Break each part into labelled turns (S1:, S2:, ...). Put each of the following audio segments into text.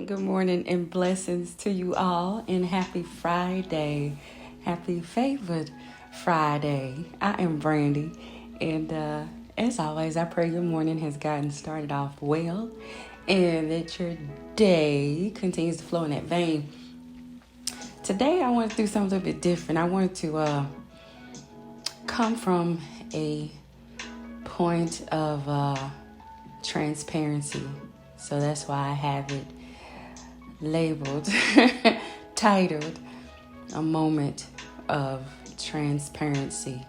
S1: Good morning and blessings to you all, and happy Friday. Happy favored Friday. I am Brandy, and as always, I pray your morning has gotten started off well and that your day continues to flow in that vein. Today, I want to do something a little bit different. I wanted to come from a point of transparency. So that's why I have it labeled, titled, A Moment of Transparency.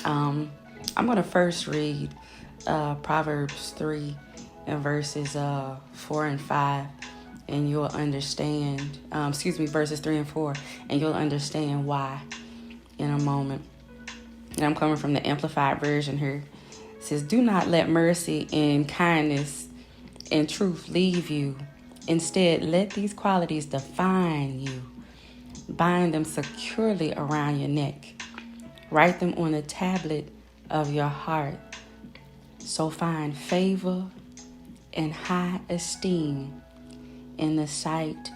S1: I'm going to first read Proverbs 3 and verses 4 and 5, and you'll understand, verses 3 and 4, and you'll understand why in a moment. And I'm coming from the Amplified Version here. It says, "Do not let mercy and kindness and truth leave you. Instead, let these qualities define you. Bind them securely around your neck. Write them on the tablet of your heart. So find favor and high esteem in the sight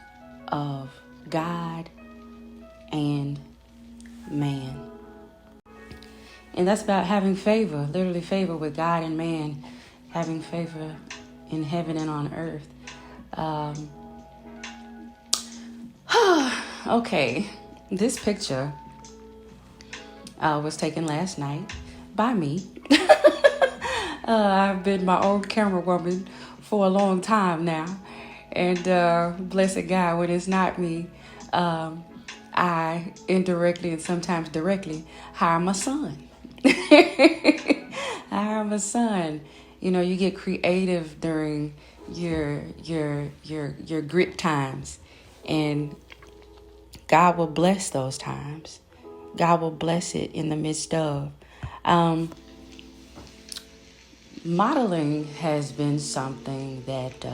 S1: of God and man." And that's about having favor, literally favor with God and man, having favor in heaven and on earth. Okay, this picture was taken last night by me. I've been my own camera woman for a long time now, and blessed God, when it's not me, I indirectly and sometimes directly hire my son. hire my son. You know, you get creative during your grit times, and God will bless those times. God will bless it in the midst of. Modeling has been something that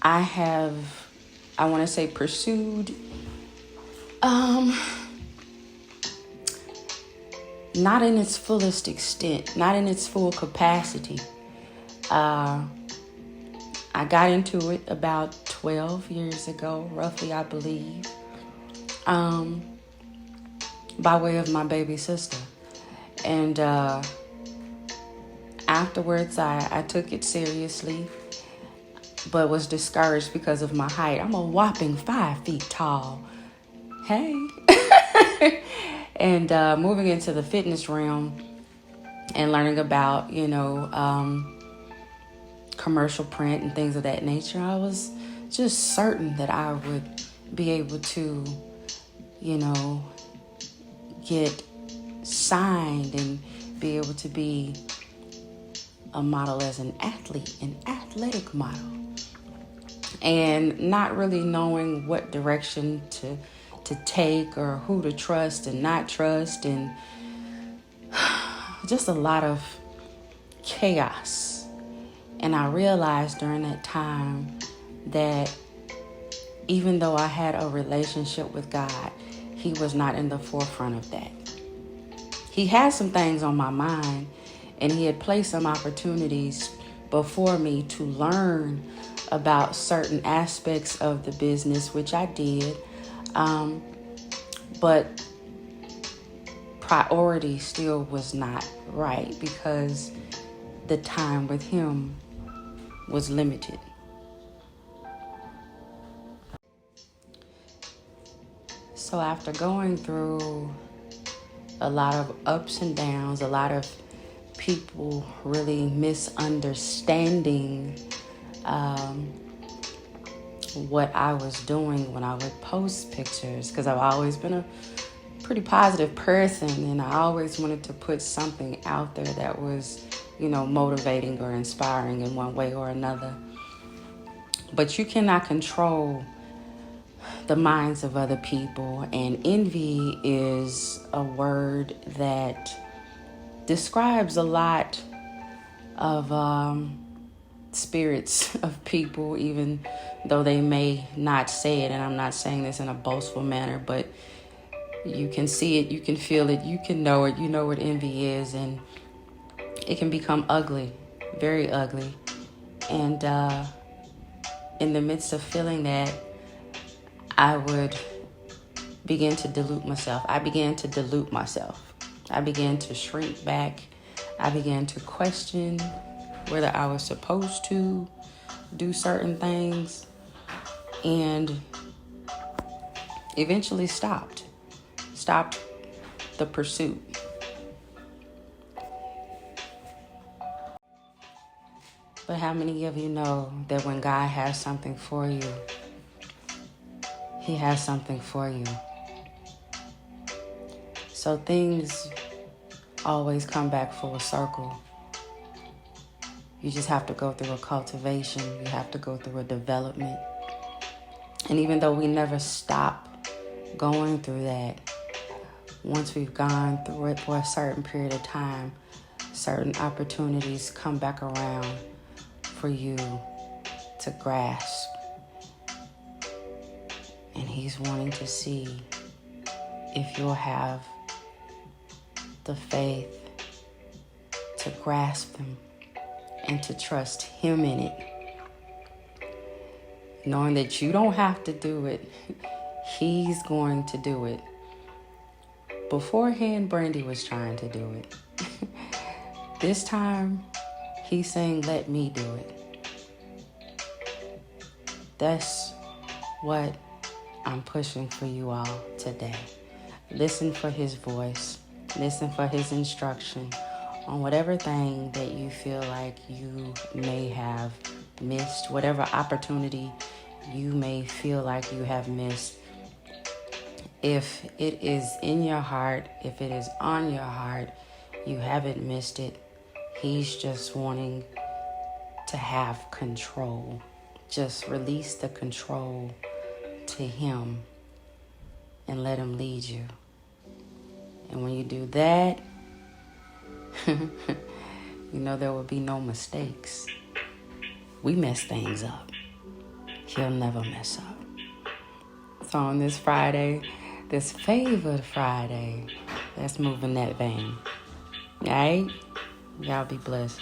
S1: I want to say, pursued. Not in its fullest extent, not in its full capacity. I got into it about 12 years ago, roughly, I believe, by way of my baby sister. And afterwards, I took it seriously, but was discouraged because of my height. I'm a whopping 5 feet tall. Hey. And moving into the fitness realm and learning about, commercial print and things of that nature, I was just certain that I would be able to, get signed and be able to be a model as an athlete, an athletic model, and not really knowing what direction to take or who to trust and not trust, and just a lot of chaos. And I realized during that time that even though I had a relationship with God, He was not in the forefront of that. He had some things on my mind, and He had placed some opportunities before me to learn about certain aspects of the business, which I did. But priority still was not right because the time with Him was limited. So after going through a lot of ups and downs, a lot of people really misunderstanding what I was doing when I would post pictures, because I've always been a pretty positive person, and I always wanted to put something out there that was, motivating or inspiring in one way or another. But you cannot control the minds of other people, and envy is a word that describes a lot of spirits of people, even though they may not say it. And I'm not saying this in a boastful manner, but you can see it, you can feel it, you can know it. You know what envy is, and it can become ugly, very ugly. And in the midst of feeling that, I would begin to dilute myself. I began to dilute myself. I began to shrink back. I began to question whether I was supposed to do certain things, and eventually stopped the pursuit. But how many of you know that when God has something for you, He has something for you? So things always come back full circle. You just have to go through a cultivation. You have to go through a development. And even though we never stop going through that, once we've gone through it for a certain period of time, certain opportunities come back around for you to grasp. And He's wanting to see if you'll have the faith to grasp them and to trust Him in it. Knowing that you don't have to do it. He's going to do it. Beforehand, Brandy was trying to do it. This time, He's saying, let me do it. That's what I'm pushing for you all today. Listen for His voice. Listen for His instruction on whatever thing that you feel like you may have missed, whatever opportunity you may feel like you have missed. If it is in your heart, if it is on your heart, you haven't missed it. He's just wanting to have control. Just release the control to Him and let Him lead you. And when you do that, you know there will be no mistakes. We mess things up. He'll never mess up. So on this Friday, this favored Friday, let's move in that vein. All right? Y'all be blessed.